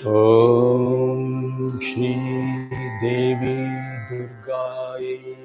Om Shri Devi Durgaye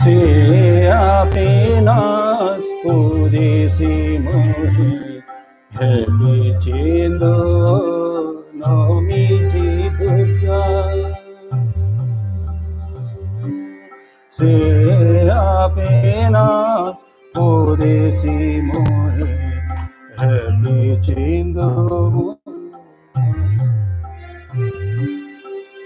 Se apenas pudesse morrer repetindo o nome de Durga, se apenas pudesse morrer repetindo,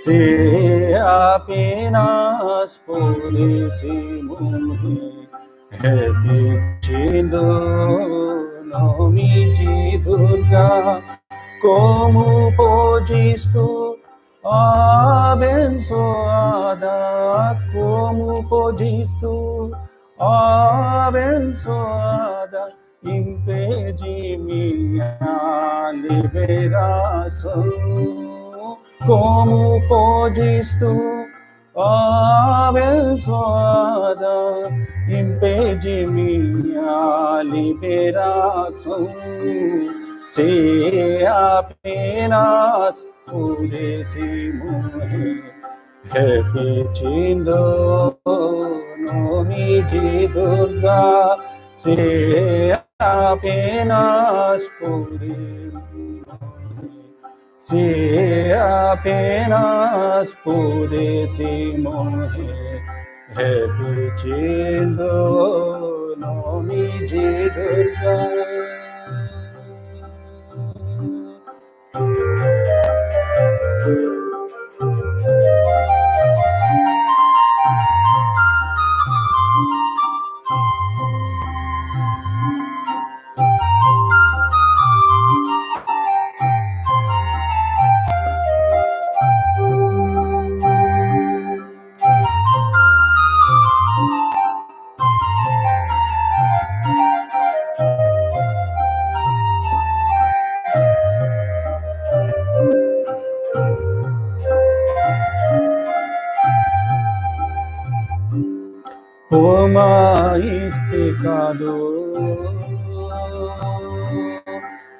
se apenas pudesse morrer repetindo o nome de Durga, como podes tu, abençoada, como podes tu, abençoada, impedir minha liberação? Como podes tu, abençoada, impedir minha liberação? Se apenas pudesse morrer repetindo o nome de Durga, se apenas pudesse morrer, se apenas pudesse morrer repetindo o nome de Durga.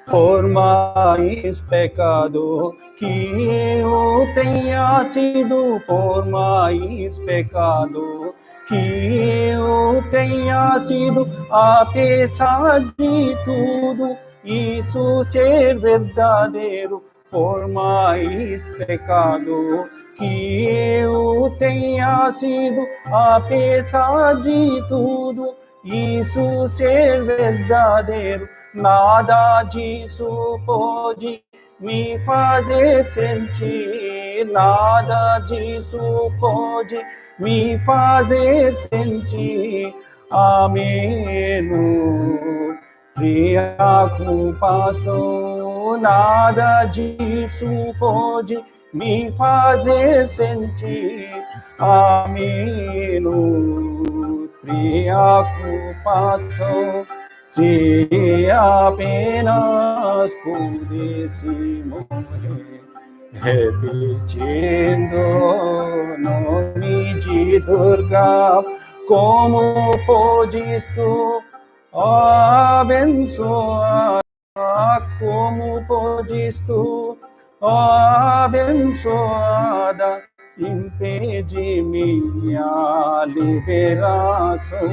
Por mais pecado que eu tenha sido, por mais pecado que eu tenha sido, apesar de tudo, isso ser verdadeiro, por mais pecado que eu tenha sido, apesar de tudo, isso ser verdadeiro, nada disso pode me fazer sentir, nada disso pode me fazer sentir a menos preocupação, nada disso pode me fazer sentir a menos preocupação. Se apenas pudesse morrer repetindo o nome de Durga, como podes tu abençoar, como podes tu abençoada, impede minha liberação,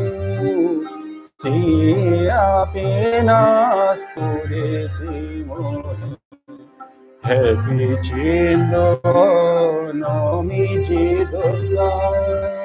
se apenas pudéssemos repetindo o nome de Durga.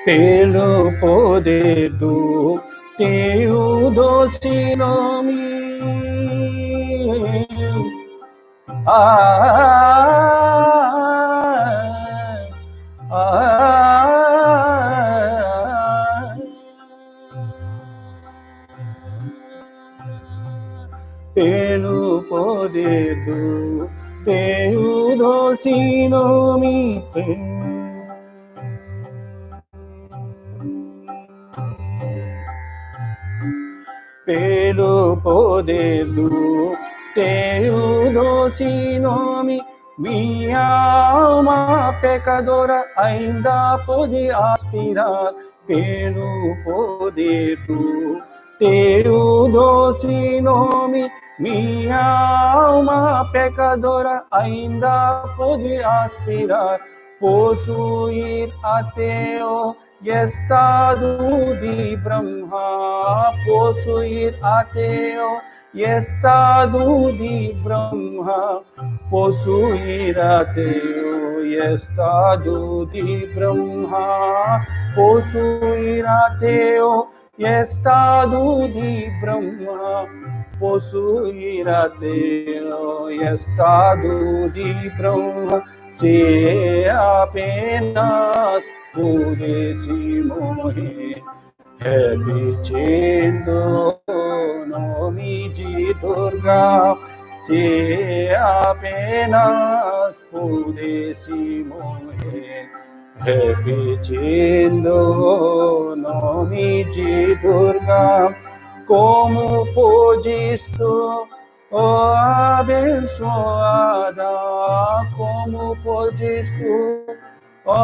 Pelo poder do teu doce nome, pelo poder do teu doce nome, pelo poder do teu doce nome, minha alma pecadora ainda pode aspirar. Pelo poder do teu doce nome, minha alma pecadora ainda pode aspirar, possuir até o estado de Brahma, possuir até o estado de Brahma, possuir até o estado de Brahma, possuir até o estado de Brahma, possuir até o estado de Brahma, se apenas pudesse morrer repetindo o nome de Durga, se apenas pudesse morrer repetindo o nome de Durga, como podes tu, ó abençoada, como podes tu, ó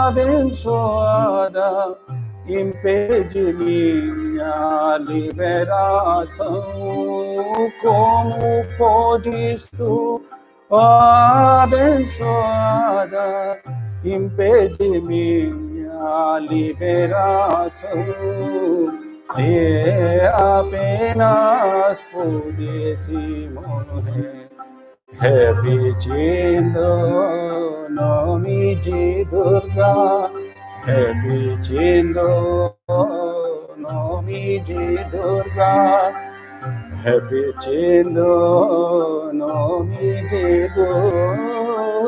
abençoada, impede minha liberação, como podes tu, ó abençoada, impede minha liberação, se apenas pudesse morrer repetindo o nome de Durga, repetindo o nome de Durga, repetindo o nome de Durga.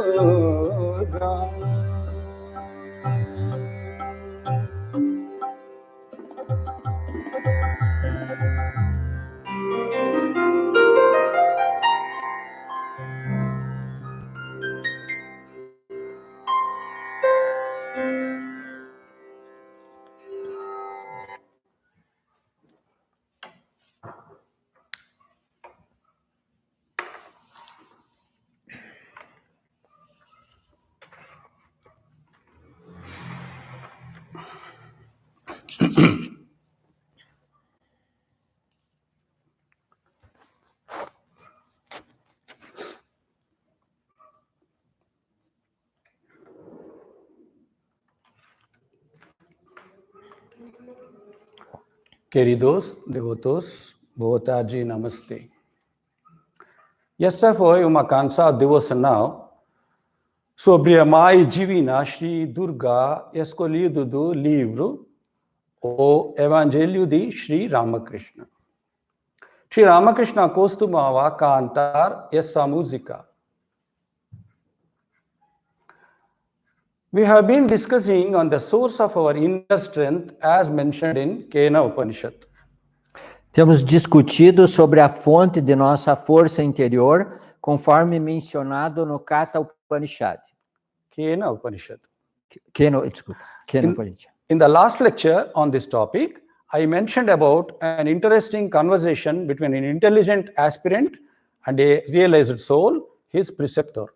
Queridos devotos, boa tarde, namastê. Essa foi uma canção devocional sobre a mãe divina Shri Durga, escolhido do livro O Evangelho de Shri Ramakrishna. Shri Ramakrishna costumava cantar essa música. We have been discussing on the source of our inner strength as mentioned in Kena Upanishad. Temos discutido sobre a fonte de nossa força interior, conforme mencionado no Kata Upanishad. Kena Upanishad. Kena Upanishad. In the last lecture on this topic, I mentioned about an interesting conversation between an intelligent aspirant and a realized soul, his preceptor.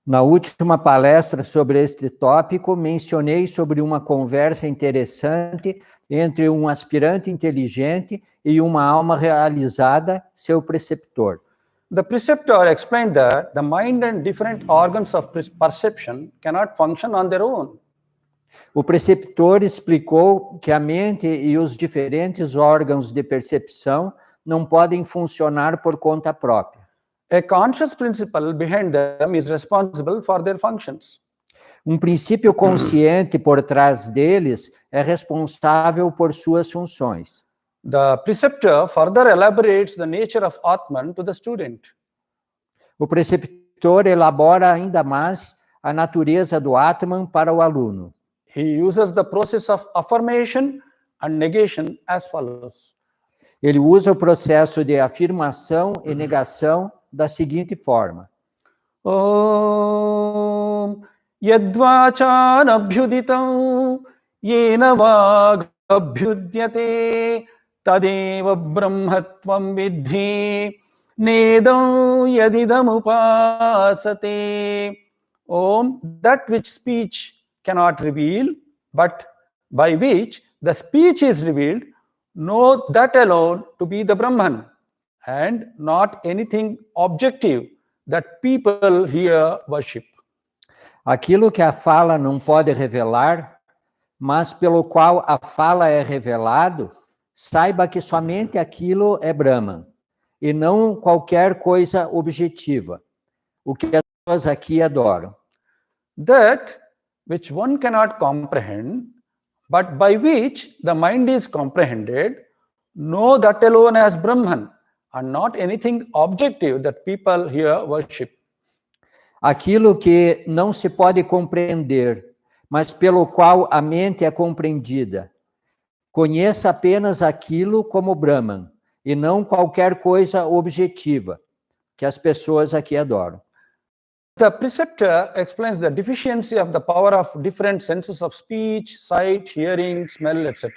Na última palestra sobre este tópico, mencionei sobre uma conversa interessante entre um aspirante inteligente e uma alma realizada, seu preceptor. The preceptor explained that the mind and different organs of perception cannot function on their own. O preceptor explicou que a mente e os diferentes órgãos de percepção não podem funcionar por conta própria. A conscious principle behind them is responsible for their functions. Um princípio consciente por trás deles é responsável por suas funções. The preceptor further elaborates the nature of Atman to the student. O preceptor elabora ainda mais a natureza do Atman para o aluno. He uses the process of affirmation and negation as follows. Ele usa o processo de afirmação e negação da seguinte forma. Om yadvachan abhyuditam yena vag abhyudyate tadeva brahmatvam vidhi nedam yadidam upasate. Om, that which speech cannot reveal, but by which the speech is revealed, know that alone to be the Brahman, and not anything objective that people here worship. Aquilo que a fala não pode revelar, mas pelo qual a fala é revelado, saiba que somente aquilo é Brahman, e não qualquer coisa objetiva, o que as pessoas aqui adoram. That which one cannot comprehend, but by which the mind is comprehended, know that alone as Brahman, and not anything objective that people here worship. Aquilo que não se pode compreender, mas pelo qual a mente é compreendida. Conheça apenas aquilo como Brahman, e não qualquer coisa objetiva, que as pessoas aqui adoram. The preceptor explains the deficiency of the power of different senses of speech, sight, hearing, smell, etc.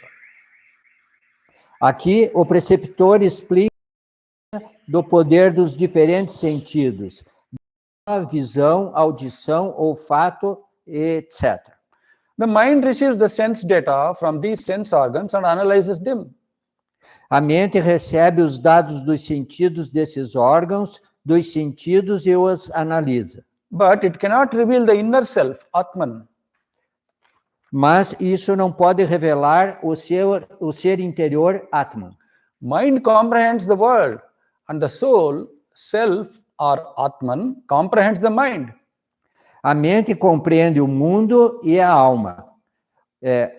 Aqui, o preceptor explica do poder dos diferentes sentidos, a visão, audição, olfato, etc. The mind receives the sense data from these sense organs and analyzes them. A mente recebe os dados dos sentidos desses órgãos, dos sentidos e os analisa. But it cannot reveal the inner self, Atman. Mas isso não pode revelar o ser interior, Atman. Mind comprehends the world, and the soul, self, or Atman, comprehends the mind. A mente compreende o mundo e a alma.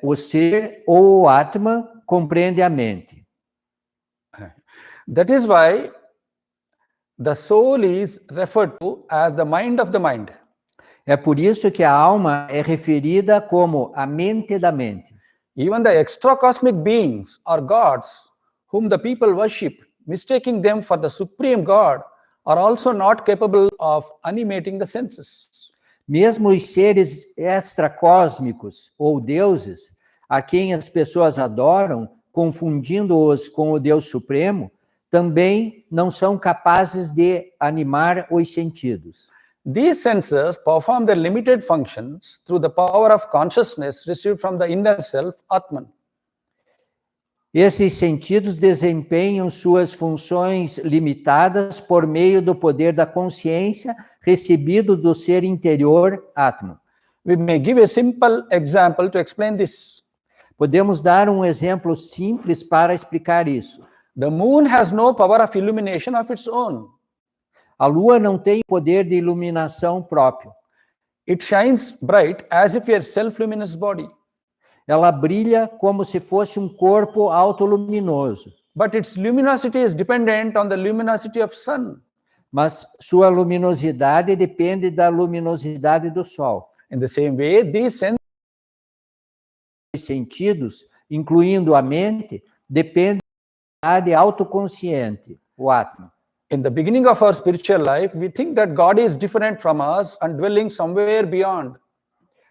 O ser, ou o Atman, compreende a mente. That is why the soul is referred to as the mind of the mind. É por isso que a alma é referida como a mente da mente. Even the extra-cosmic beings or gods whom the people worship, mistaking them for the supreme God, are also not capable of animating the senses. Mesmo os seres extracósmicos ou deuses, a quem as pessoas adoram, confundindo-os com o Deus Supremo, também não são capazes de animar os sentidos. These senses perform their limited functions through the power of consciousness received from the inner self, Atman. Esses sentidos desempenham suas funções limitadas por meio do poder da consciência recebido do ser interior, Atman. We may give a simple example to explain this. Podemos dar um exemplo simples para explicar isso. The moon has no power of illumination of its own. A lua não tem poder de iluminação próprio. It shines bright as if a self-luminous body. Ela brilha como se fosse um corpo autoluminoso. But its luminosity is dependent on the luminosity of sun. Mas sua luminosidade depende da luminosidade do sol. In the same way, these sentidos, incluindo a mente, dependem da unidade autoconsciente, o Atman. In the beginning of our spiritual life, we think that God is different from us and dwelling somewhere beyond.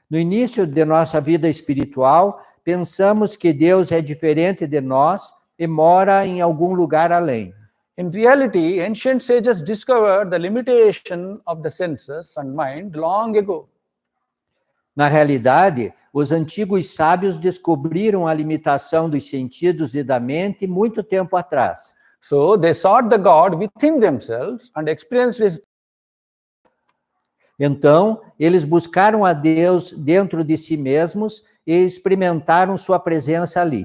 No início de nossa vida espiritual, pensamos que Deus é diferente de nós e mora em algum lugar além. In reality, ancient sages discovered the limitation of the senses and mind long ago. Na realidade, os antigos sábios descobriram a limitação dos sentidos e da mente muito tempo atrás. So they sought the God within themselves and experienced His. Então, eles buscaram a Deus dentro de si mesmos e experimentaram sua presença ali.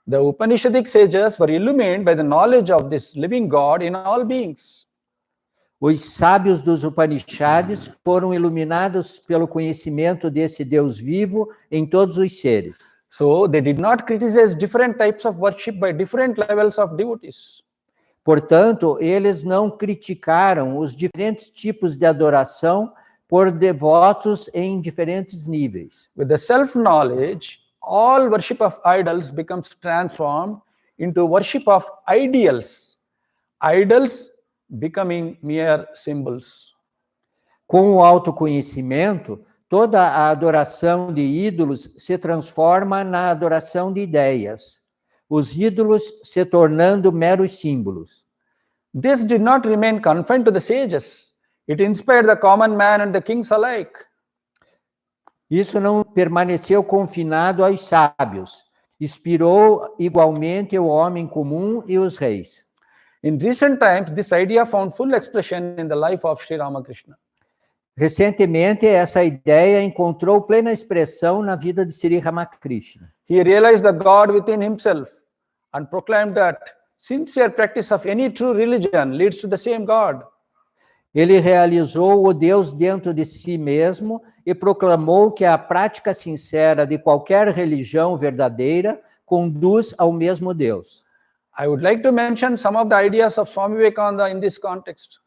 The Upanishadic sages were illumined by the knowledge of this living God in all beings. Os sábios dos Upanishads foram iluminados pelo conhecimento desse Deus vivo em todos os seres. So they did not criticize different types of worship by different levels of devotees. Portanto, eles não criticaram os diferentes tipos de adoração por devotos em diferentes níveis. With the self-knowledge, all worship of idols becomes transformed into worship of ideals. Idols becoming mere symbols. Com o autoconhecimento, toda a adoração de ídolos se transforma na adoração de ideias, os ídolos se tornando meros símbolos. This did not remain confined to the sages. It inspired the common man and the kings alike. Isso não permaneceu confinado aos sábios. Inspirou igualmente o homem comum e os reis. In recent times, this idea found full expression in the life of Sri Ramakrishna. Recentemente, essa ideia encontrou plena expressão na vida de Sri Ramakrishna. He realized the God within himself and proclaimed that sincere practice of any true religion leads to the same God. Ele realizou o Deus dentro de si mesmo e proclamou que a prática sincera de qualquer religião verdadeira conduz ao mesmo Deus. I would like to mention some of the ideas of Swami Vivekananda in this context.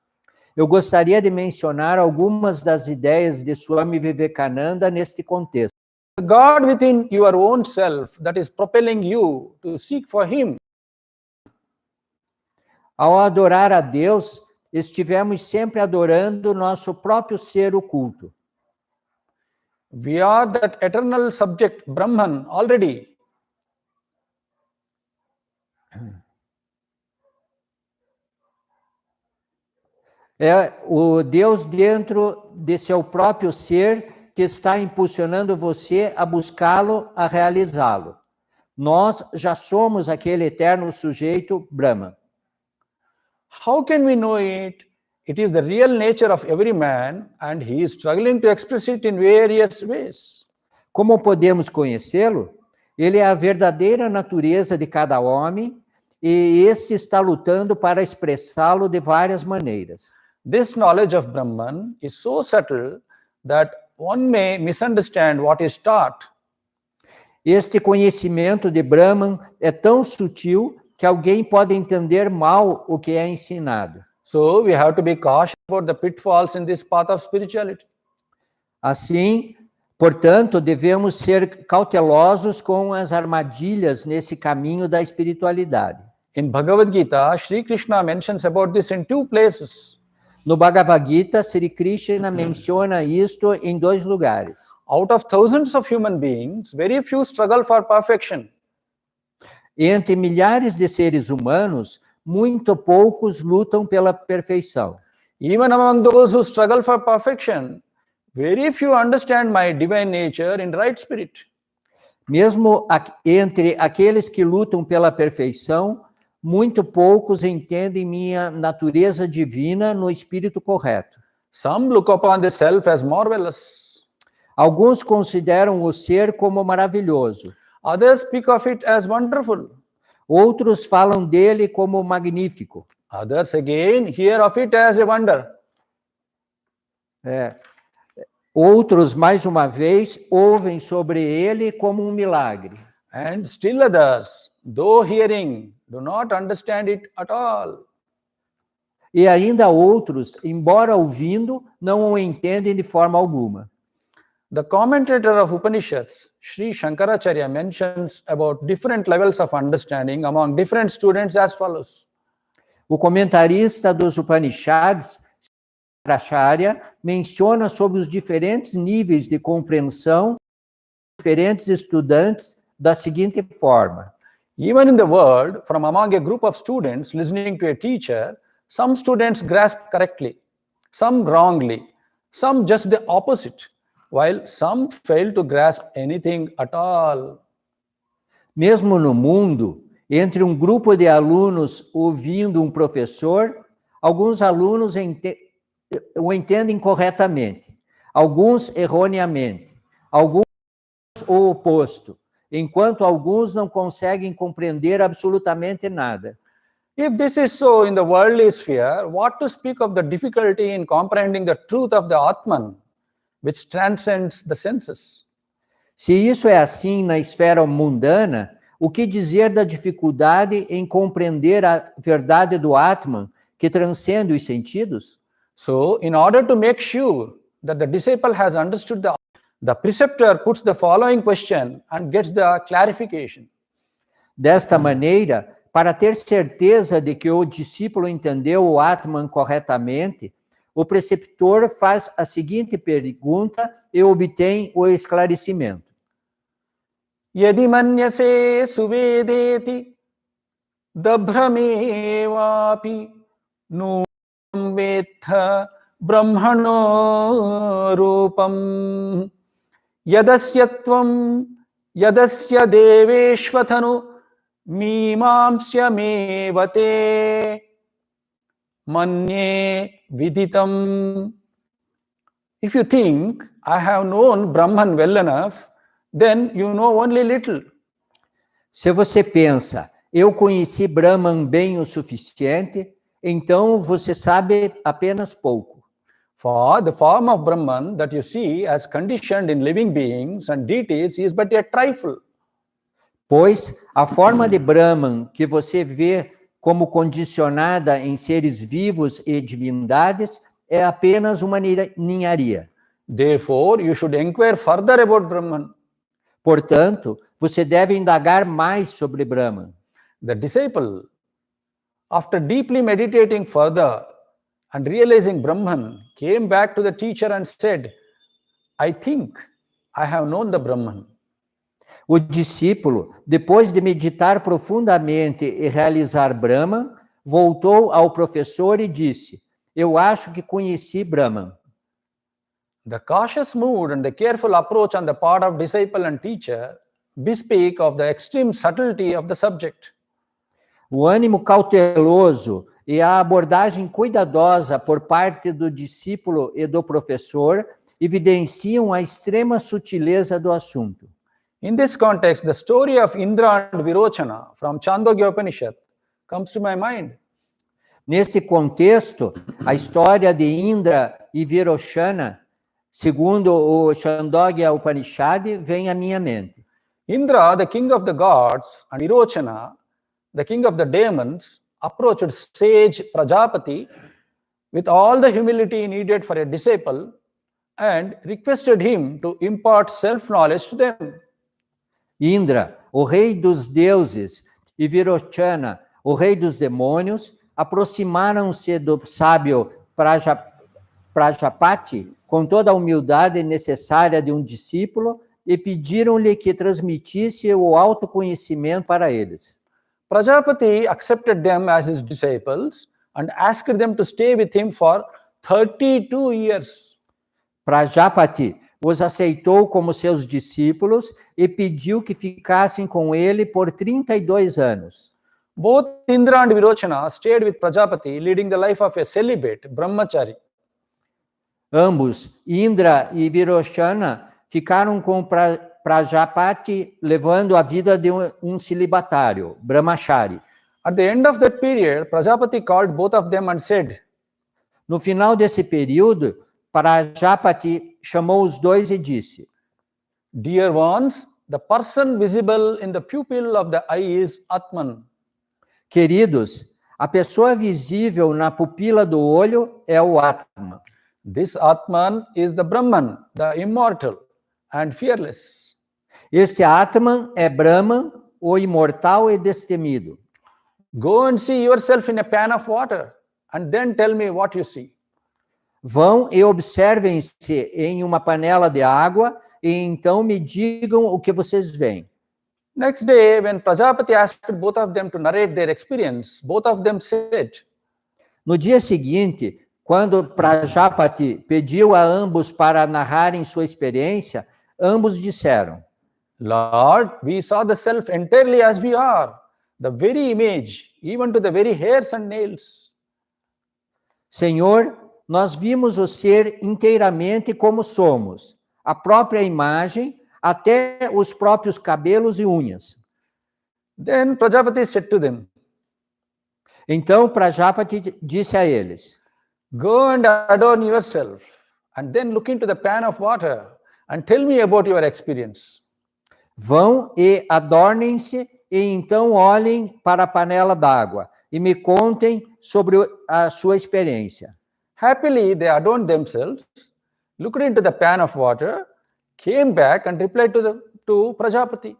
Eu gostaria de mencionar algumas das ideias de Swami Vivekananda neste contexto. The God within your own self that is propelling you to seek for Him. Ao adorar a Deus, estivemos sempre adorando o nosso próprio ser oculto. We are that eternal subject, Brahman, already. É o Deus dentro de seu próprio ser que está impulsionando você a buscá-lo, a realizá-lo. Nós já somos aquele eterno sujeito Brahman. How can we know it? It is the real nature of every man and he is struggling to express it in various ways. Como podemos conhecê-lo? Ele é a verdadeira natureza de cada homem e este está lutando para expressá-lo de várias maneiras. This knowledge of Brahman is so subtle that one may misunderstand what is taught. Este conhecimento de Brahman é tão sutil que alguém pode entender mal o que é ensinado. So we have to be cautious about the pitfalls in this path of spirituality. Assim, portanto, devemos ser cautelosos com as armadilhas nesse caminho da espiritualidade. In Bhagavad Gita, Sri Krishna mentions about this in 2 places. No Bhagavad Gita, Sri Krishna menciona isto em 2 lugares. Out of thousands of human beings, very few struggle for perfection. Entre milhares de seres humanos, muito poucos lutam pela perfeição. Even among those who struggle for perfection, very few understand my divine nature in right spirit. Mesmo entre aqueles que lutam pela perfeição, muito poucos entendem minha natureza divina no espírito correto. Some look upon the self as marvelous. Alguns consideram o ser como maravilhoso. Others speak of it as wonderful. Outros falam dele como magnífico. Others again hear of it as a wonder. Outros, mais uma vez, ouvem sobre ele como um milagre. And still others, though hearing, do not understand it at all. E ainda outros, embora ouvindo, não o entendem de forma alguma. The commentator of Upanishads, Sri Shankaracharya, mentions about different levels of understanding among different students as follows. O comentarista dos Upanishads, Shankaracharya, menciona sobre os diferentes níveis de compreensão de diferentes estudantes da seguinte forma. Even in the world, from among a group of students listening to a teacher, some students grasp correctly, some wrongly, some just the opposite, while some fail to grasp anything at all. Mesmo no mundo, entre um grupo de alunos ouvindo um professor, alguns alunos o entendem corretamente, alguns erroneamente, alguns o oposto, enquanto alguns não conseguem compreender absolutamente nada. If this is so in the worldly sphere, what to speak of the difficulty in comprehending the truth of the Atman, which transcends the senses? Se isso é assim na esfera mundana, o que dizer da dificuldade em compreender a verdade do Atman, que transcende os sentidos? So, in order to make sure that the disciple has understood the preceptor puts the following question and gets the clarification. Desta maneira, para ter certeza de que o discípulo entendeu o Atman corretamente, o preceptor faz a seguinte pergunta e obtém o esclarecimento. Yadi manyase suvedeti dabhramevapi num vetha brahmano rupam yadasyatvam yadasya deveshvathanu mimamsyamevate manye viditam. If you think, I have known Brahman well enough, then you know only little. Se você pensa, eu conheci Brahman bem o suficiente, então você sabe apenas pouco. For the form of Brahman that you see as conditioned in living beings and deities is but a trifle. Pois a forma de Brahman que você vê como condicionada em seres vivos e divindades é apenas uma ninharia. Therefore, you should inquire further about Brahman. Portanto, você deve indagar mais sobre Brahman. The disciple, after deeply meditating further and realizing Brahman, came back to the teacher and said, I think I have known the Brahman. O discípulo, depois de meditar profundamente e realizar Brahman, voltou ao professor e disse, eu acho que conheci Brahman. The cautious mood and the careful approach on the part of disciple and teacher bespeak of the extreme subtlety of the subject. O ânimo cauteloso e a abordagem cuidadosa por parte do discípulo e do professor evidenciam a extrema sutileza do assunto. In this context, the story of Indra and Virochana from Chandogya Upanishad comes to my mind. Neste contexto, a história de Indra e Virochana, segundo o Chandogya Upanishad, vem à minha mente. Indra, the king of the gods, and Virochana, the king of the demons, approached sage Prajapati with all the humility needed for a disciple and requested him to impart self-knowledge to them. Indra, o rei dos deuses, e Virochana, o rei dos demônios, aproximaram-se do sábio Prajapati com toda a humildade necessária de um discípulo e pediram-lhe que transmitisse o autoconhecimento para eles. Prajapati accepted them as his disciples and asked them to stay with him for 32 years. Prajapati os aceitou como seus discípulos e pediu que ficassem com ele por 32 anos. Both Indra and Virochana stayed with Prajapati, leading the life of a celibate, brahmachari. Ambos, Indra e Virochana, ficaram com Prajapati, levando a vida de um celibatário, brahmachari. At the end of that period, Prajapati called both of them and said, No final desse período, Prajapati chamou os dois e disse: Dear ones, the person visible in the pupil of the eye is Atman. Queridos, a pessoa visível na pupila do olho é o Atman. This Atman is the Brahman, the immortal and fearless. Este Atman é Brahman, o imortal e destemido. Go and see yourself in a pan of water and then tell me what you see. Vão e observem-se em uma panela de água e então me digam o que vocês veem. Next day, when Prajapati asked both of them to narrate their experience, both of them said, No dia seguinte, quando Prajapati pediu a ambos para narrarem sua experiência, ambos disseram: Lord, we saw the self entirely as we are, the very image, even to the very hairs and nails. Senhor, nós vimos o ser inteiramente como somos, a própria imagem, até os próprios cabelos e unhas. Then Prajapati said to them, Então Prajapati disse a eles: Go and adorn yourself, and then look into the pan of water and tell me about your experience. Vão e adornem-se e então olhem para a panela d'água e me contem sobre a sua experiência. Happily, they adorned themselves, looked into the pan of water, came back and replied to Prajapati.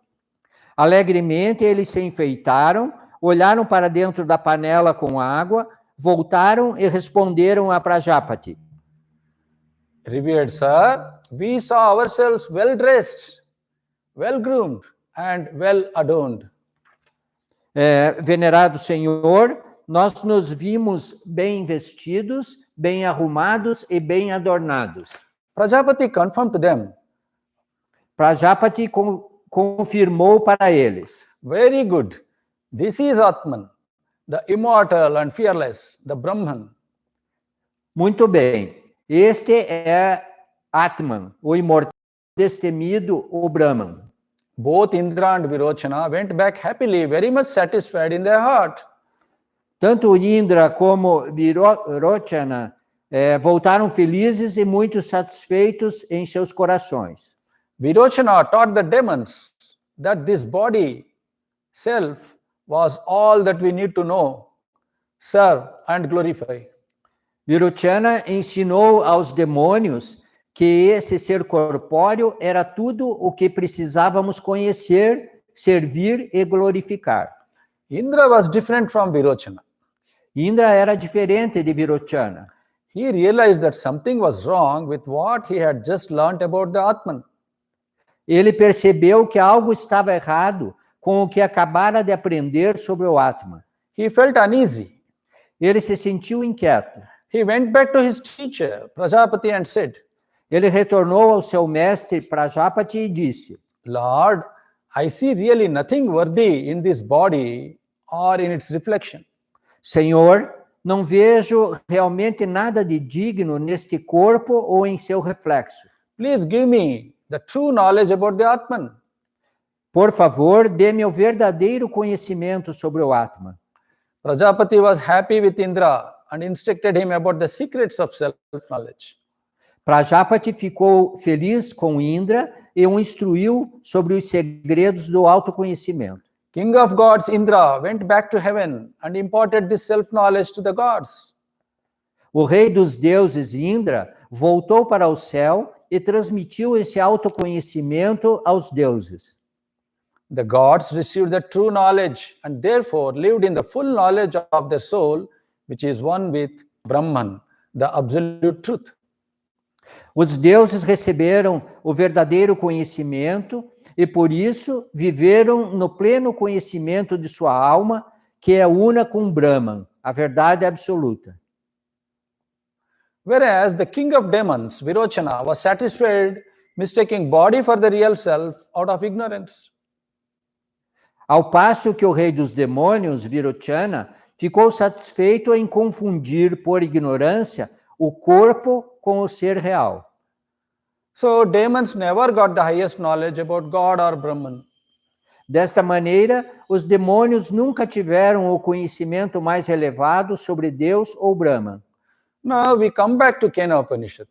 Alegremente eles se enfeitaram, olharam para dentro da panela com água, voltaram e responderam a Prajapati: Revered sir, we saw ourselves well dressed, well groomed, and well adorned. Venerado Senhor, nós nos vimos bem vestidos, bem arrumados e bem adornados. Prajapati confirmed to them, Prajapati confirmou para eles: Very good. This is Atman, the immortal and fearless, the Brahman. Muito bem. Este é Atman, o imortal, destemido, o Brahman. Both Indra and Virochana went back happily, very much satisfied in their heart. Tanto Indra como Virochana voltaram felizes e muito satisfeitos em seus corações. Virochana taught the demons that this body, self, was all that we need to know, serve and glorify. Virochana ensinou aos demônios que esse ser corpóreo era tudo o que precisávamos conhecer, servir e glorificar. Indra was different from Virochana. Indra era diferente de Virochana. He realized that something was wrong with what he had just learnt about the Atman. Ele percebeu que algo estava errado com o que acabara de aprender sobre o Atman. He felt uneasy. Ele se sentiu inquieto. He went back to his teacher, Prajapati, and said, Ele retornou ao seu mestre Prajapati e disse: Lord, I see really nothing worthy in this body or in its reflection. Senhor, não vejo realmente nada de digno neste corpo ou em seu reflexo. Please give me the true knowledge about the Atman. Por favor, dê-me o verdadeiro conhecimento sobre o Atman. Prajapati was happy with Indra and instructed him about the secrets of self-knowledge. Prajapati ficou feliz com Indra e o instruiu sobre os segredos do autoconhecimento. King of gods Indra went back to heaven and imparted this self-knowledge to the gods. O rei dos deuses Indra voltou para o céu e transmitiu esse autoconhecimento aos deuses. The gods received the true knowledge and therefore lived in the full knowledge of their soul, which is one with Brahman, the absolute truth. Os deuses receberam o verdadeiro conhecimento e, por isso, viveram no pleno conhecimento de sua alma, que é una com Brahman, a verdade absoluta. Whereas the king of demons, Virochana, was satisfied mistaking body for the real self out of ignorance. Ao passo que o rei dos demônios, Virochana, ficou satisfeito em confundir por ignorância o corpo com o ser real. So demons never got the highest knowledge about God or Brahman. Desta maneira, os demônios nunca tiveram o conhecimento mais elevado sobre Deus ou Brahman. Now we come back to Kena Upanishad.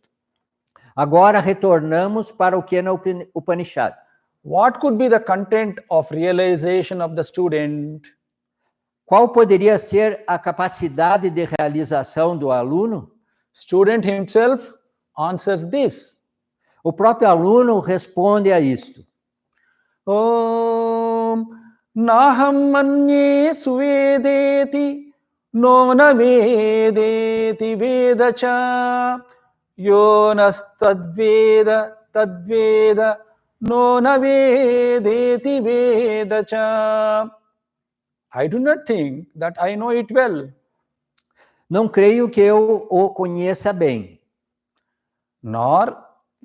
Agora retornamos para o Kena Upanishad. What could be the content of realization of the student? Qual poderia ser a capacidade de realização do aluno? Student himself answers this. O próprio aluno responde a isto. Om Naham Manye Suvedeti Nona Vedeti Vedacha Yonas Tadveda Tadveda Nona Vedeti Vedacha. I do not think that I know it well. Não creio que eu o conheça bem. Nor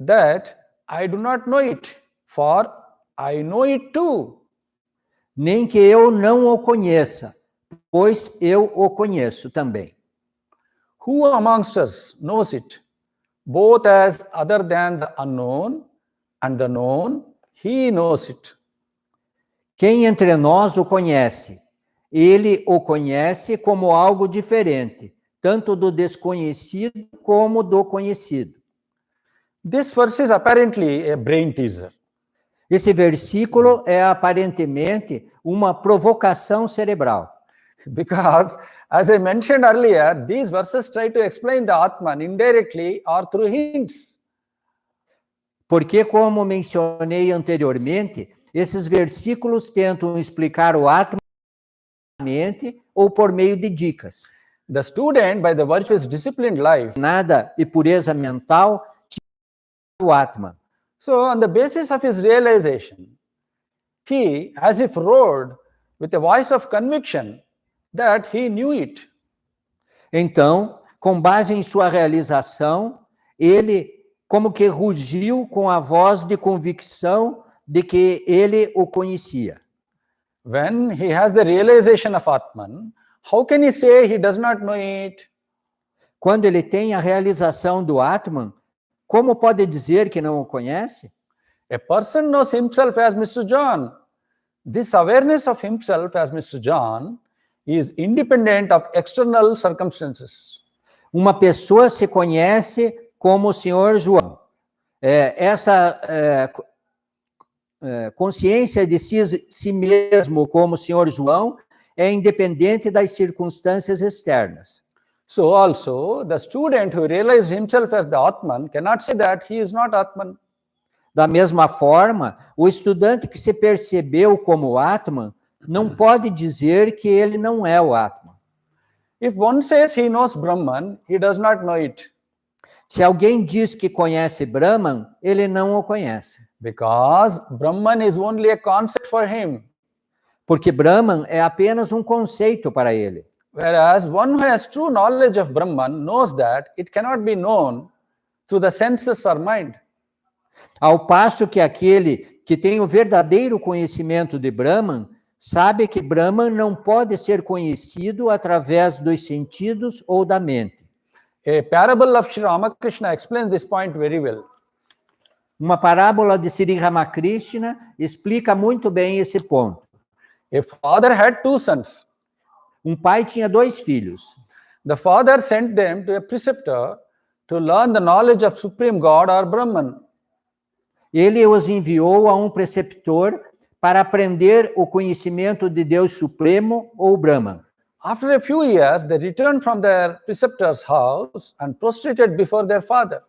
that I do not know it, for I know it too. Nem que eu não o conheça, pois eu o conheço também. Who amongst us knows it, both as other than the unknown and the known, he knows it. Quem entre nós o conhece? Ele o conhece como algo diferente, tanto do desconhecido como do conhecido. This verse is apparently a brain teaser. Esse versículo é aparentemente uma provocação cerebral. Because, as I mentioned earlier, these verses try to explain the Atman indirectly or through hints. Porque, como mencionei anteriormente, esses versículos tentam explicar o Atman ou por meio de dicas. The student, by the virtue of his disciplined life, Nada e pureza mental, o Atman. so on the basis of his realization, he, as if roared with a voice of conviction that he knew it. Então, com base em sua realização, ele como que rugiu com a voz de convicção de que ele o conhecia. When he has the realization of Atman, how can he say he does not know it? Quando ele tem a realização do Atman, como pode dizer que não o conhece? A person knows himself as Mr. John. This awareness of himself as Mr. John is independent of external circumstances. Uma pessoa se conhece como o Senhor João. Essa consciência de si mesmo como o Senhor João é independente das circunstâncias externas. So also, the student who realized himself as the Atman cannot say that he is not Atman. Da mesma forma, o estudante que se percebeu como Atman não pode dizer que ele não é o Atman. If one says he knows Brahman, he does not know it. Se alguém diz que conhece Brahman, ele não o conhece. Because Brahman is only a concept for him. Porque Brahman é apenas um conceito para ele. Whereas one who has true knowledge of Brahman knows that it cannot be known through the senses or mind. Ao passo que aquele que tem o verdadeiro conhecimento de Brahman sabe que Brahman não pode ser conhecido através dos sentidos ou da mente. A parable of Sri Ramakrishna explains this point very well. Uma parábola de Sri Ramakrishna explica muito bem esse ponto. A father had two sons. Um pai tinha 2 filhos. The father sent them to a preceptor to learn the knowledge of Supreme God or Brahman. Ele os enviou a um preceptor para aprender o conhecimento de Deus Supremo ou Brahman. After a few years, they returned from their preceptor's house and prostrated before their father.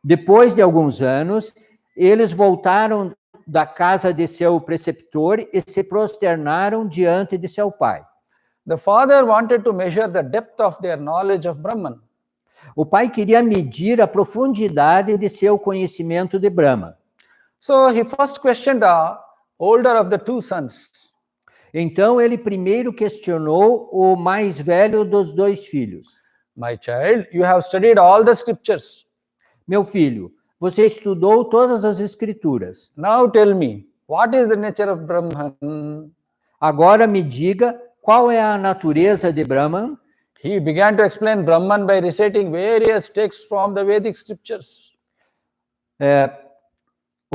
Depois de alguns anos, eles voltaram da casa de seu preceptor e se prosternaram diante de seu pai. The father wanted to measure the depth of their knowledge of Brahman. O pai queria medir a profundidade de seu conhecimento de Brahman. So he first questioned the older of the two sons. Então ele primeiro questionou o mais velho dos 2 filhos. My child, you have studied all the scriptures. Meu filho, você estudou todas as escrituras. Now tell me, what is the nature of Brahman? Agora me diga qual é a natureza de Brahman. He began to explain Brahman by reciting various texts from the Vedic scriptures.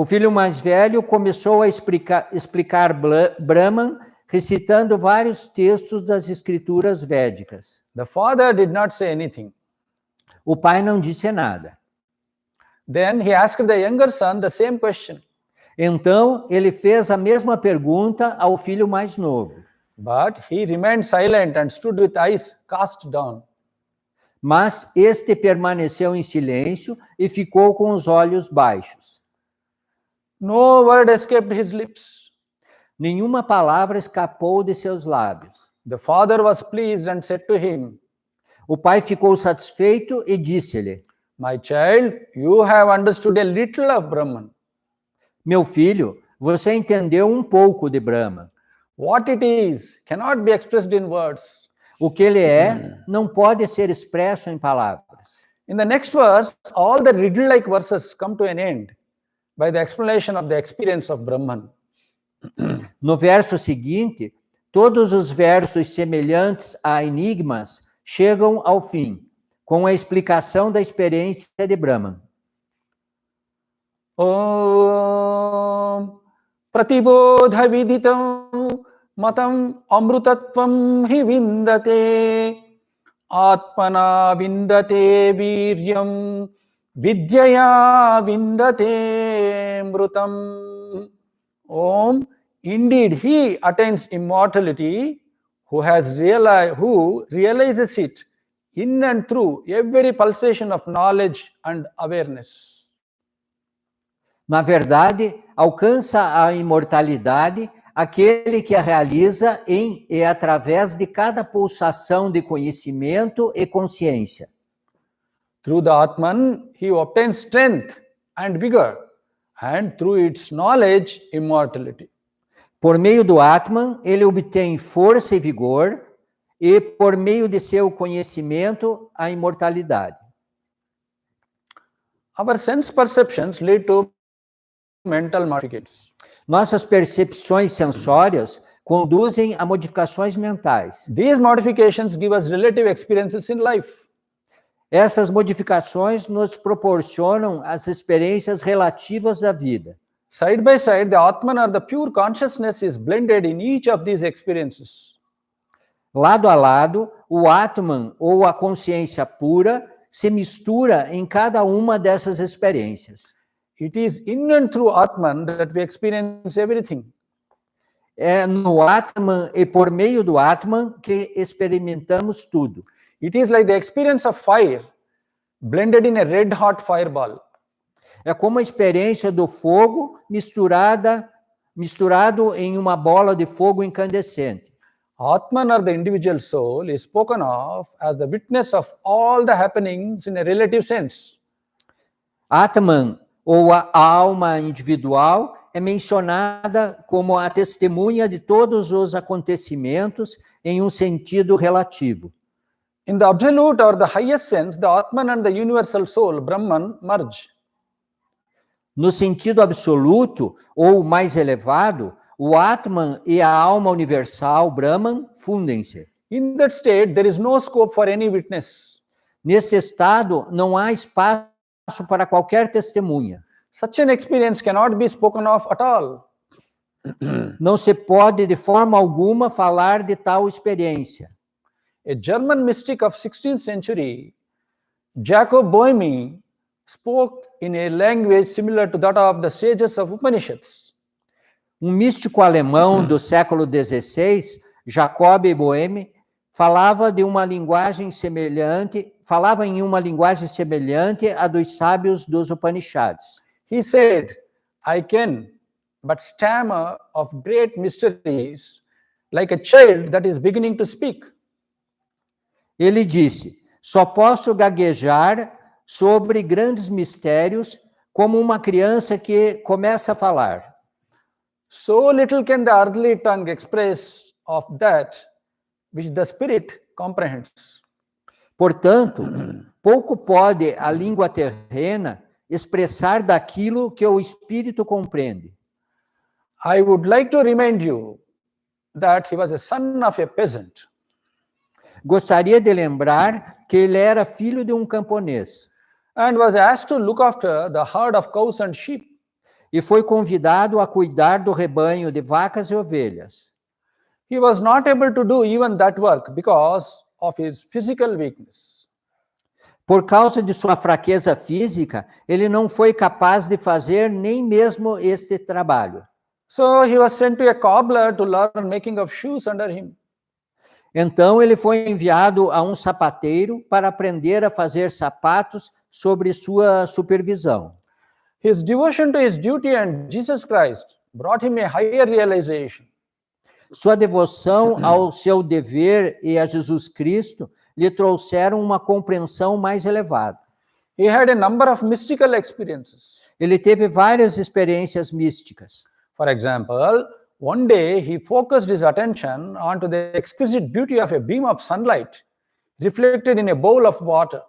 O filho mais velho começou a explicar Brahman, recitando vários textos das escrituras védicas. The father did not say anything. O pai não disse nada. Then he asked the younger son the same question. Então, ele fez a mesma pergunta ao filho mais novo. But he remained silent and stood with eyes cast down. Mas este permaneceu em silêncio e ficou com os olhos baixos. No word escaped his lips. Nenhuma palavra escapou de seus lábios. The father was pleased and said to him, O pai ficou satisfeito e disse-lhe: My child, you have understood a little of Brahman. Meu filho, você entendeu um pouco de Brahma. What it is cannot be expressed in words. O que ele é não pode ser expresso em palavras. In the next verse, all the riddle-like verses come to an end by the explanation of the experience of Brahman. No verso seguinte, todos os versos semelhantes a enigmas chegam ao fim, com a explicação da experiência de Brahman. Om pratibodha viditam matam amrutatvam hi vindate atmana vindate viryam vidyaya vindate amrutam. Om, indeed he attains immortality who realizes it in and through every pulsation of knowledge and awareness. Na verdade, alcança a imortalidade aquele que a realiza em e através de cada pulsação de conhecimento e consciência. Through the Atman, he obtains strength and vigor, and through its knowledge, immortality. Por meio do Atman, ele obtém força e vigor, e por meio de seu conhecimento, a imortalidade. Our sense perceptions lead to mental modifications. Nossas percepções sensórias conduzem a modificações mentais. These modifications give us relative experiences in life. Essas modificações nos proporcionam as experiências relativas da vida. Side by side, the Atman or the pure consciousness is blended in each of these experiences. Lado a lado, o Atman ou a consciência pura se mistura em cada uma dessas experiências. It is in and through Atman that we experience everything. É no Atman e por meio do Atman que experimentamos tudo. It is like the experience of fire blended in a red-hot fireball. É como a experiência do fogo misturado em uma bola de fogo incandescente. Atman or the individual soul is spoken of as the witness of all the happenings in a relative sense. Atman, ou a alma individual, é mencionada como a testemunha de todos os acontecimentos em um sentido relativo. In the absolute or the highest sense, the Atman and the universal soul, Brahman, merge. No sentido absoluto, ou mais elevado, o Atman e a alma universal, Brahman, fundem-se. In that state, there is no scope for any witness. Nesse estado, não há espaço para qualquer testemunha. Such an experience cannot be spoken of at all. Não se pode, de forma alguma, falar de tal experiência. A German mystic of 16th century, Jacob Boehme, spoke in a language similar to that of the sages of Upanishads. Um místico alemão do século XVI, Jacob Boehme, falava em uma linguagem semelhante à dos sábios dos Upanishads. He said, I can but stammer of great mysteries like a child that is beginning to speak. Ele disse, só posso gaguejar sobre grandes mistérios como uma criança que começa a falar. So little can the earthly tongue express of that which the spirit comprehends. Portanto, pouco pode a língua terrena expressar daquilo que o espírito compreende. I would like to remind you that he was a son of a peasant. Gostaria de lembrar que ele era filho de um camponês. And was asked to look after the herd of cows and sheep. e foi convidado a cuidar do rebanho de vacas e ovelhas. He was not able to do even that work because of his physical weakness. Por causa de sua fraqueza física, ele não foi capaz de fazer nem mesmo este trabalho. So he was sent to a cobbler to learn making of shoes under him. Então ele foi enviado a um sapateiro para aprender a fazer sapatos sob sua supervisão. His devotion to his duty and Jesus Christ brought him a higher realization. Sua devoção ao seu dever e a Jesus Cristo lhe trouxeram uma compreensão mais elevada. He had a number of mystical experiences. Ele teve várias experiências místicas. For example, one day he focused his attention onto the exquisite beauty of a beam of sunlight reflected in a bowl of water.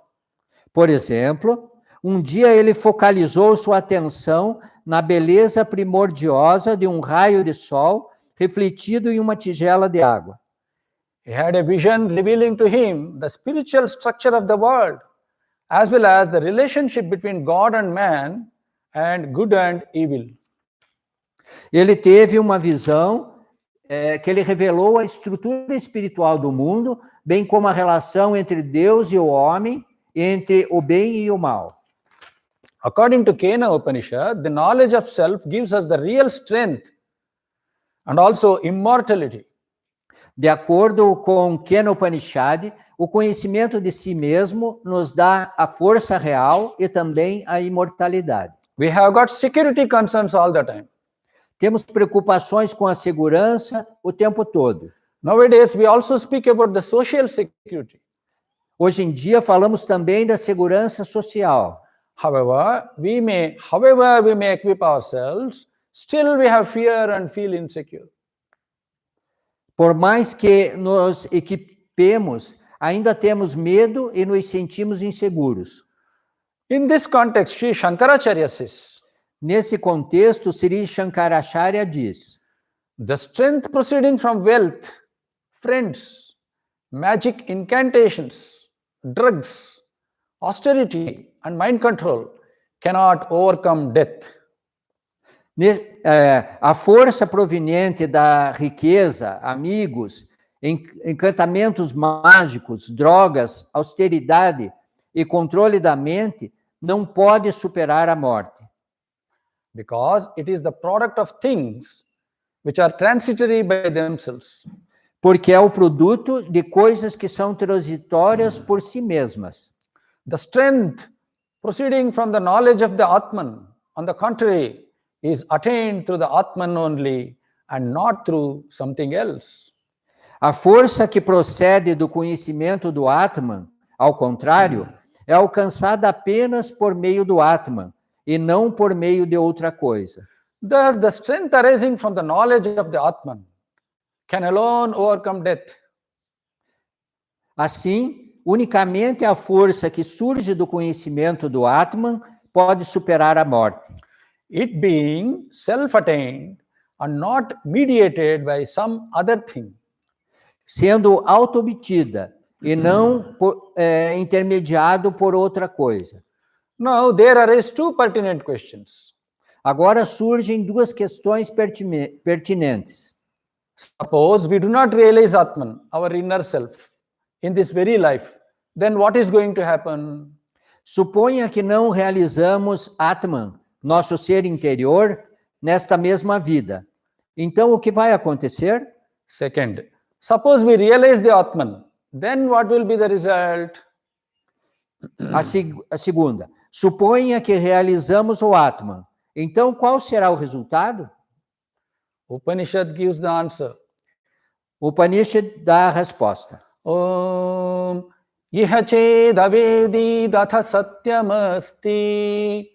Por exemplo, um dia ele focalizou sua atenção na beleza primordiosa de um raio de sol refletido em uma tigela de água. He had a vision revealing to him the spiritual structure of the world, as well as the relationship between God and man, and good and evil. Ele teve uma visão que ele revelou a estrutura espiritual do mundo, bem como a relação entre Deus e o homem, entre o bem e o mal. According to Kena Upanishad, the knowledge of self gives us the real strength and also immortality. De acordo com Kena Upanishad, o conhecimento de si mesmo nos dá a força real e também a imortalidade. We have got security concerns all the time. Temos preocupações com a segurança o tempo todo. Nowadays, we also speak about the social security. Hoje em dia, falamos também da segurança social. However we may equip ourselves, still we have fear and feel insecure. Por mais que nos equipemos, ainda temos medo e nos sentimos inseguros. In this context, Sri Shankaracharya says, nesse contexto, Sri Shankaracharya diz: the strength proceeding from wealth, friends, magic incantations, drugs, austerity and mind control cannot overcome death. A força proveniente da riqueza, amigos, encantamentos mágicos, drogas, austeridade e controle da mente não pode superar a morte. Because it is the product of things which are transitory by themselves. Porque é o produto de coisas que são transitórias por si mesmas. The strength proceeding from the knowledge of the Atman, on the contrary, is attained through the Atman only and not through something else. A força que procede do conhecimento do Atman, ao contrário, é alcançada apenas por meio do Atman e não por meio de outra coisa. Thus, the strength arising from the knowledge of the Atman can alone overcome death. Assim, unicamente a força que surge do conhecimento do Atman pode superar a morte. It being self-attained and not mediated by some other thing. Sendo auto-obtida e não intermediado por outra coisa. Now, there arise two pertinent questions. Agora surgem duas questões pertinentes. Suppose we do not realize Atman, our inner self, in this very life, then what is going to happen? Suponha que não realizamos Atman, nosso ser interior, nesta mesma vida. Então, o que vai acontecer? Second, suppose we realize the Atman, then what will be the result? A segunda, suponha que realizamos o Atman. Então, qual será o resultado? Upanishad gives the answer. Upanishad dá a resposta. Om iha chedavedi datha satyamasti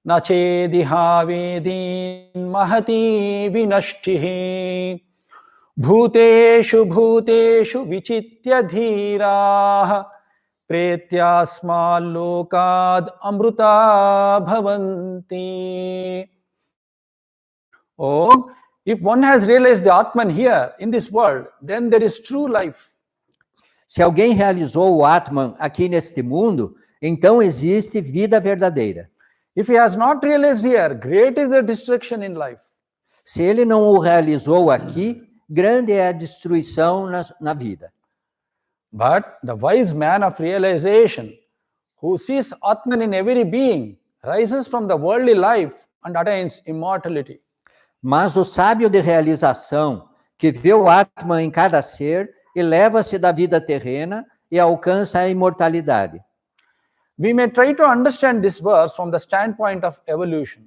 na chediha vedin mahati vinashtihi bhuteshu bhuteshu vichitya dhiraah pretyasmal lokad amruta bhavanti. Oh, if one has realized the Atman here in this world, then there is true life. Se alguém realizou o Atman aqui neste mundo, então existe vida verdadeira. If he has not realized here, great is the destruction in life. Se ele não o realizou aqui, grande é a destruição na vida. But the wise man of realization, who sees Atman in every being, rises from the worldly life and attains immortality. Mas o sábio de realização, que vê o Atman em cada ser, eleva-se da vida terrena e alcança a imortalidade. We may try to understand this verse from the standpoint of evolution.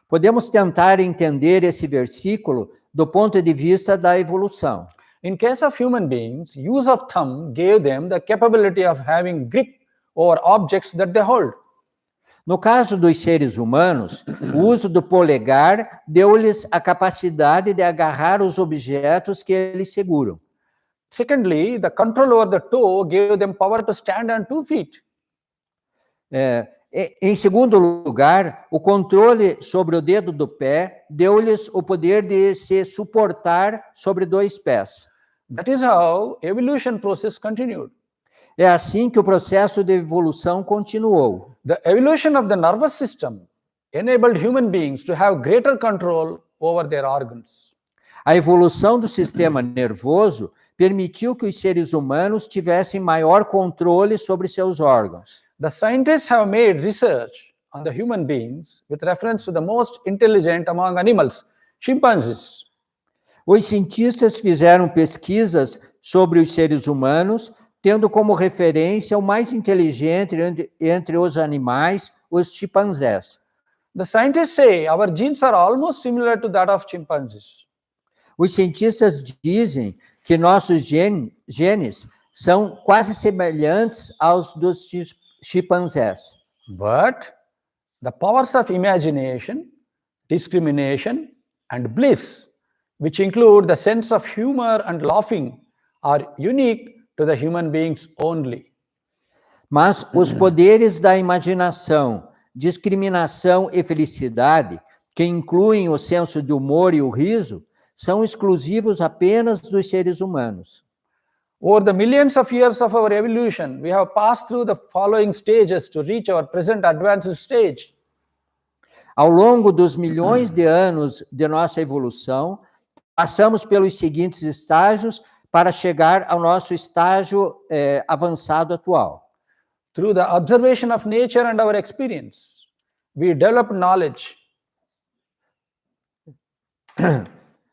Podemos tentar entender esse versículo do ponto de vista da evolução. In case of human beings, use of thumb gave them the capability of having grip over objects that they hold. No caso dos seres humanos, o uso do polegar deu-lhes a capacidade de agarrar os objetos que eles seguram. Secondly, the control over the toe gave them power to stand on 2 feet. Em segundo lugar, o controle sobre o dedo do pé deu-lhes o poder de se suportar sobre 2 pés. That is how evolution process continued. É assim que o processo de evolução continuou. The evolution of the nervous system enabled human beings to have greater control over their organs. A evolução do sistema nervoso permitiu que os seres humanos tivessem maior controle sobre seus órgãos. The scientists have made research on the human beings with reference to the most intelligent among animals, chimpanzees. Os cientistas fizeram pesquisas sobre os seres humanos, tendo como referência o mais inteligente entre os animais, os chimpanzés. The scientists say our genes are almost similar to that of chimpanzees. Os cientistas dizem que nossos genes são quase semelhantes aos dos chimpanzés. But the powers of imagination, discrimination, and bliss, which include the sense of humor and laughing, are unique to the human beings only. Mas os poderes da imaginação, discriminação e felicidade, que incluem o senso de humor e o riso, são exclusivos apenas dos seres humanos. Over the millions of years of our evolution, we have passed through the following stages to reach our present advanced stage. Ao longo dos milhões de anos de nossa evolução, passamos pelos seguintes estágios para chegar ao nosso estágio avançado atual. Through the observation of nature and our experience, we develop knowledge.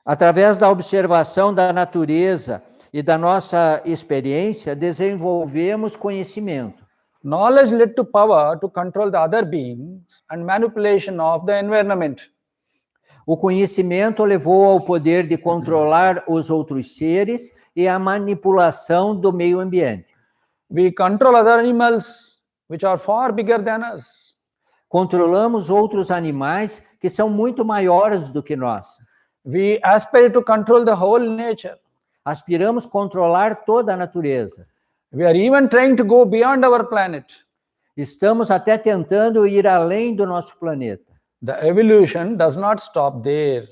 Através da observação da natureza e da nossa experiência, desenvolvemos conhecimento. Knowledge led to power to control the other beings and manipulation of the environment. O conhecimento levou ao poder de controlar os outros seres e a manipulação do meio ambiente. We control other animals which are far bigger than us. Controlamos outros animais que são muito maiores do que nós. We aspire to control the whole nature. Aspiramos controlar toda a natureza. We are even trying to go beyond our planet. Estamos até tentando ir além do nosso planeta. The evolution does not stop there.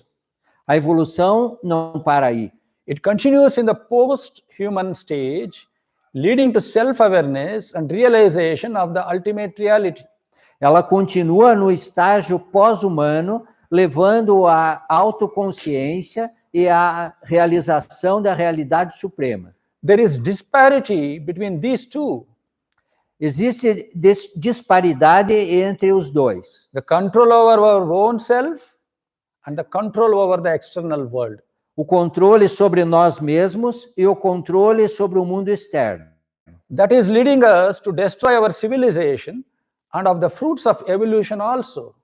A evolução não para aí. It continues in the post-human stage, leading to self-awareness and realization of the ultimate reality. Ela continua no estágio pós-humano, levando à autoconsciência e à realização da realidade suprema. There is disparity between these two. Existe disparidade entre os dois. The control over our own self and the control over the external world. O controle sobre nós mesmos e o controle sobre o mundo externo. That is leading us to destroy our civilization and of the fruits of evolution also.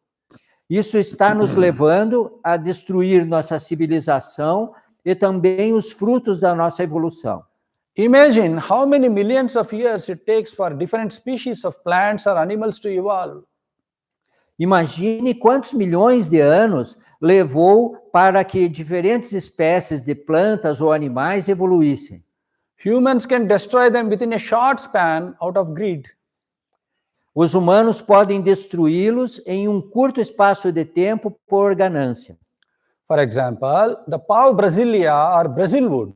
Isso está nos levando a destruir nossa civilização e também os frutos da nossa evolução. Imagine how many millions of years it takes for different species of plants or animals to evolve. Imagine quantos milhões de anos levou para que diferentes espécies de plantas ou animais evoluíssem. Humans can destroy them within a short span out of greed. Os humanos podem destruí-los em um curto espaço de tempo por ganância. For example, the pau brasilia or Brazil wood,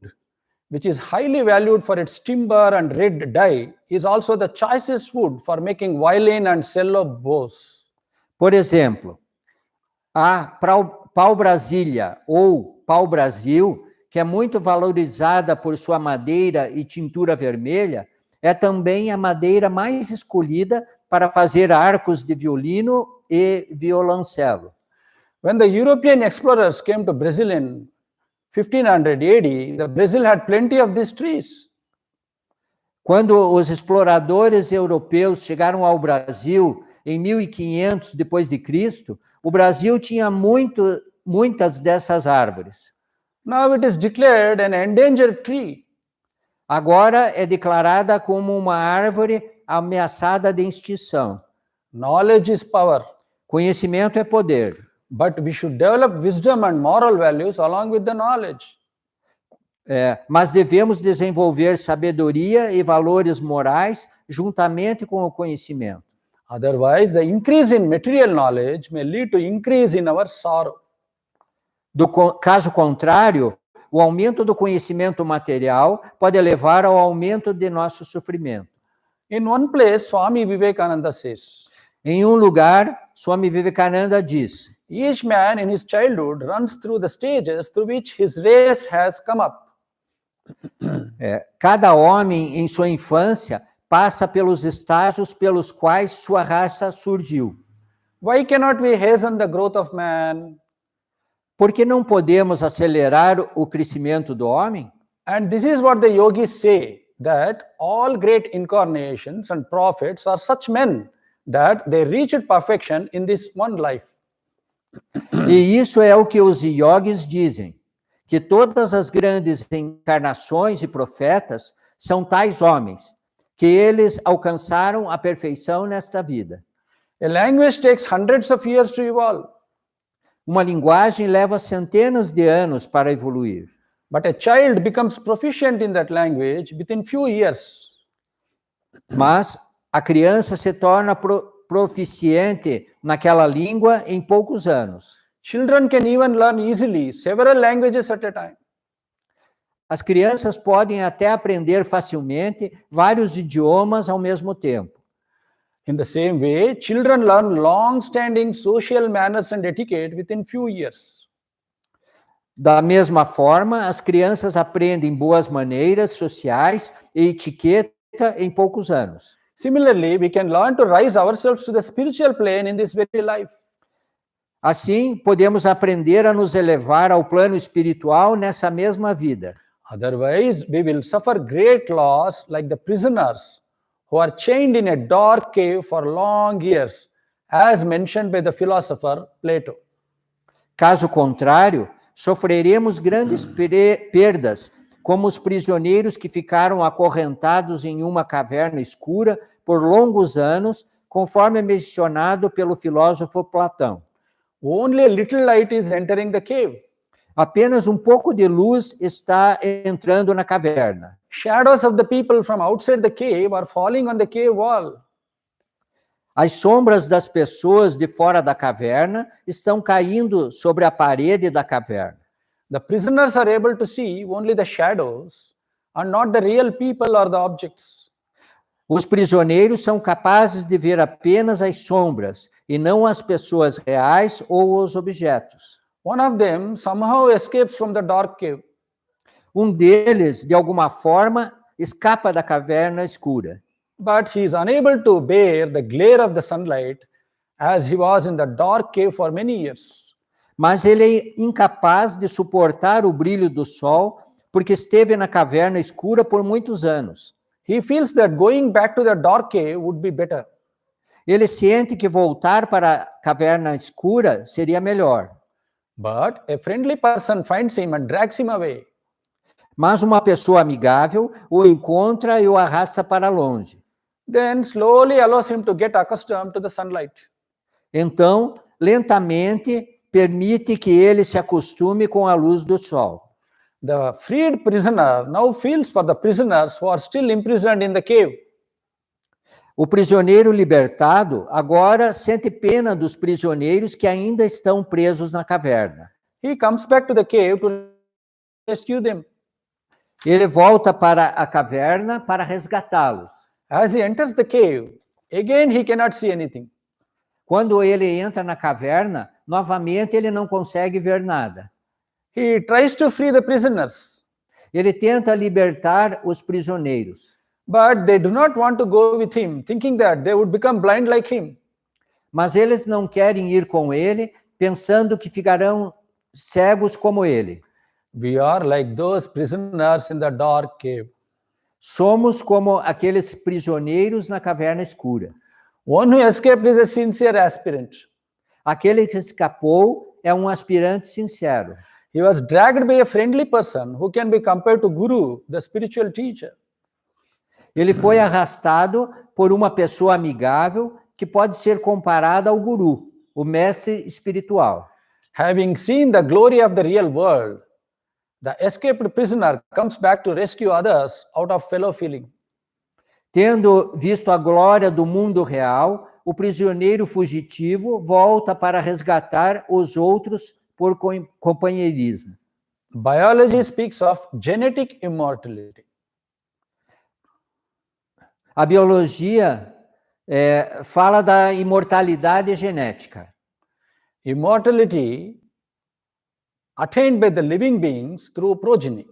which is highly valued for its timber and red dye, is also the choicest wood for making violin and cello bows. Por exemplo, a pau-brasília ou pau-brasil, que é muito valorizada por sua madeira e tintura vermelha, é também a madeira mais escolhida para fazer arcos de violino e violoncelo. When the European explorers came to Brazil in 1500 AD, the Brazil had plenty of these trees. Quando os exploradores europeus chegaram ao Brasil em 1500 depois de Cristo, o Brasil tinha muitas dessas árvores. Now it is declared an endangered tree. Agora é declarada como uma árvore ameaçada de extinção. Knowledge is power. Conhecimento é poder. But we should develop wisdom and moral values along with the knowledge. Mas devemos desenvolver sabedoria e valores morais juntamente com o conhecimento. Otherwise, the increase in material knowledge may lead to increase in our sorrow. Caso contrário, o aumento do conhecimento material pode levar ao aumento de nosso sofrimento. In one place, Swami Vivekananda says, em um lugar, Swami Vivekananda diz, each man in his childhood runs through the stages through which his race has come up. Cada homem em sua infância passa pelos estágios pelos quais sua raça surgiu. Why cannot we hasten the growth of man? Por que não podemos acelerar o crescimento do homem? And this is what the yogis say, that all great incarnations and prophets are such men that they reached perfection in this one life. E isso é o que os yogis dizem, que todas as grandes encarnações e profetas são tais homens, que eles alcançaram a perfeição nesta vida. A language takes hundreds of years to evolve. Uma linguagem leva centenas de anos para evoluir. But a child becomes proficient in that language within few years. Mas a criança se torna proficiente naquela língua em poucos anos. Children can even learn easily several languages at a time. As crianças podem até aprender facilmente vários idiomas ao mesmo tempo. In the same way, children learn long-standing social manners and etiquette within few years. Da mesma forma, as crianças aprendem boas maneiras sociais e etiqueta em poucos anos. Similarly, we can learn to rise ourselves to the spiritual plane in this very life. Assim, podemos aprender a nos elevar ao plano espiritual nessa mesma vida. Otherwise, we will suffer great loss like the prisoners who are chained in a dark cave for long years, as mentioned by the philosopher Plato. Caso contrário, sofreremos grandes perdas, como os prisioneiros que ficaram acorrentados em uma caverna escura por longos anos, conforme mencionado pelo filósofo Platão. Only a little light is entering the cave. Apenas um pouco de luz está entrando na caverna. Shadows of the people from outside the cave are falling on the cave wall. As sombras das pessoas de fora da caverna estão caindo sobre a parede da caverna. The prisoners are able to see only the shadows and not the real people or the objects. Os prisioneiros são capazes de ver apenas as sombras e não as pessoas reais ou os objetos. One of them somehow escapes from the dark cave. Um deles, de alguma forma, escapa da caverna escura. But he is unable to bear the glare of the sunlight as he was in the dark cave for many years. Mas ele é incapaz de suportar o brilho do sol porque esteve na caverna escura por muitos anos. He feels that going back to the dark cave would be better. Ele sente que voltar para a caverna escura seria melhor. But a friendly person finds him and drags him away. Mas uma pessoa amigável o encontra e o arrasta para longe. Then slowly allows him to get accustomed to the sunlight. Então, lentamente, permite que ele se acostume com a luz do sol. The freed prisoner now feels for the prisoners who are still imprisoned in the cave. O prisioneiro libertado agora sente pena dos prisioneiros que ainda estão presos na caverna. He comes back to the cave to rescue them. Ele volta para a caverna para resgatá-los. As he enters the cave, again he cannot see anything. Quando ele entra na caverna, novamente ele não consegue ver nada. He tries to free the prisoners, Ele tenta libertar os prisioneiros, but they do not want to go with him, thinking that they would become blind like him. mas eles não querem ir com ele, pensando que ficarão cegos como ele. We are like those prisoners in the dark cave. Somos como aqueles prisioneiros na caverna escura. One who escaped is a sincere aspirant. Aquele que escapou é um aspirante sincero. He was dragged by a friendly person who can be compared to Guru, the spiritual teacher. Ele foi arrastado por uma pessoa amigável que pode ser comparada ao guru, o mestre espiritual. Having seen the glory of the real world, the escaped prisoner comes back to rescue others out of fellow feeling. Tendo visto a glória do mundo real, o prisioneiro fugitivo volta para resgatar os outros por companheirismo. Biology speaks of genetic immortality. A biologia fala da imortalidade genética. Immortality attained by the living beings through progeny.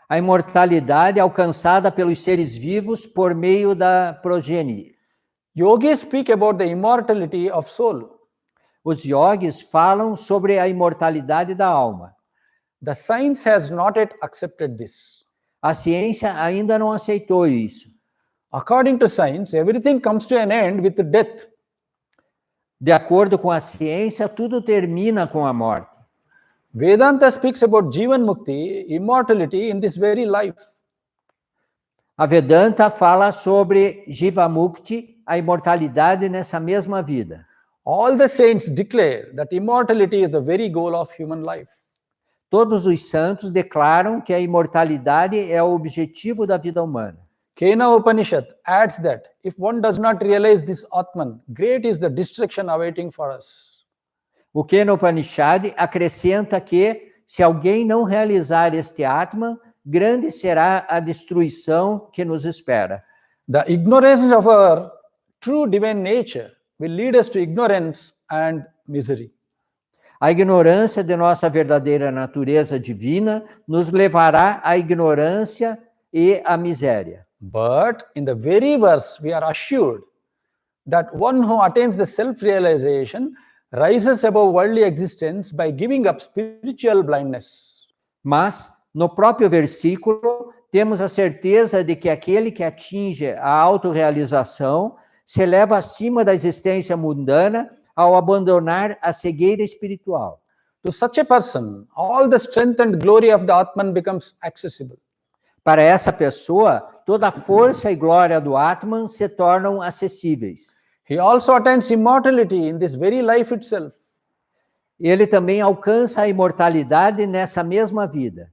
A imortalidade alcançada pelos seres vivos por meio da progenie. Yogis speak about the immortality of soul. Os yogis falam sobre a imortalidade da alma. The science has not yet accepted this. A ciência ainda não aceitou isso. According to science, everything comes to an end with death. De acordo com a ciência, tudo termina com a morte. Vedanta speaks about Jivan Mukti, immortality in this very life. A Vedanta fala sobre Jivamukti, a imortalidade nessa mesma vida. All the saints declare that immortality is the very goal of human life. Todos os santos declaram que a imortalidade é o objetivo da vida humana. Kena Upanishad adds that if one does not realize this Atman, great is the destruction awaiting for us. O Kena Upanishad acrescenta que, se alguém não realizar este Atman, grande será a destruição que nos espera. The ignorance of our true divine nature will lead us to ignorance and misery. A ignorância de nossa verdadeira natureza divina nos levará à ignorância e à miséria. But in the very verse, we are assured that one who attains the self-realization rises above worldly existence by giving up spiritual blindness. Mas, no próprio versículo, temos a certeza de que aquele que atinge a autorrealização se eleva acima da existência mundana ao abandonar a cegueira espiritual. To such a person, all the strength and glory of the Atman becomes accessible. Para essa pessoa, toda a força e glória do Atman se tornam acessíveis. He also attains immortality in this very life itself. Ele também alcança a imortalidade nessa mesma vida.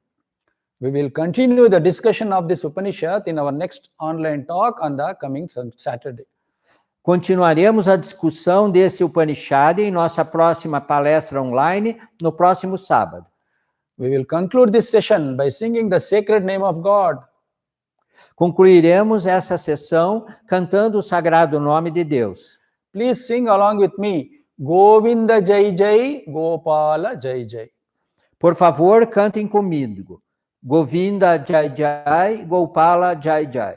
We will continue the discussion of this Upanishad in our next online talk on the coming Saturday. Continuaremos a discussão desse Upanishad em nossa próxima palestra online no próximo sábado. We will conclude this session by singing the sacred name of God. Concluiremos essa sessão cantando o sagrado nome de Deus. Please sing along with me. Govinda Jai Jai, Gopala Jai Jai. Por favor, cantem comigo. Govinda Jai Jai, Gopala Jai Jai.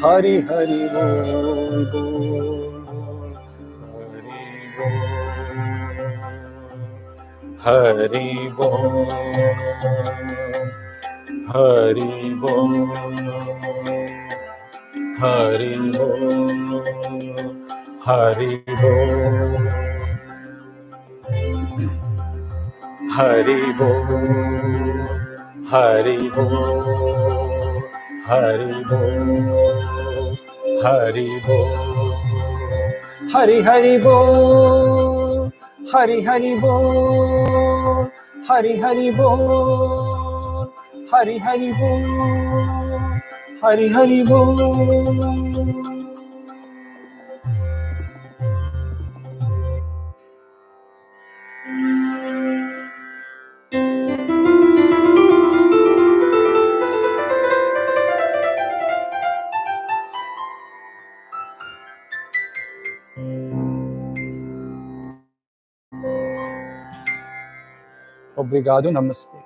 Hari Hari Bol Bol Hari Bol Hari Bol Hari Bol Hari Bol Hari Bol Hari Bol Hari Bol Hari Bol Hari Hari Bol Hari Hari Bol Hari Hari Bol Hari Hari Bol Hari Hari Bol. Obrigado, namastê.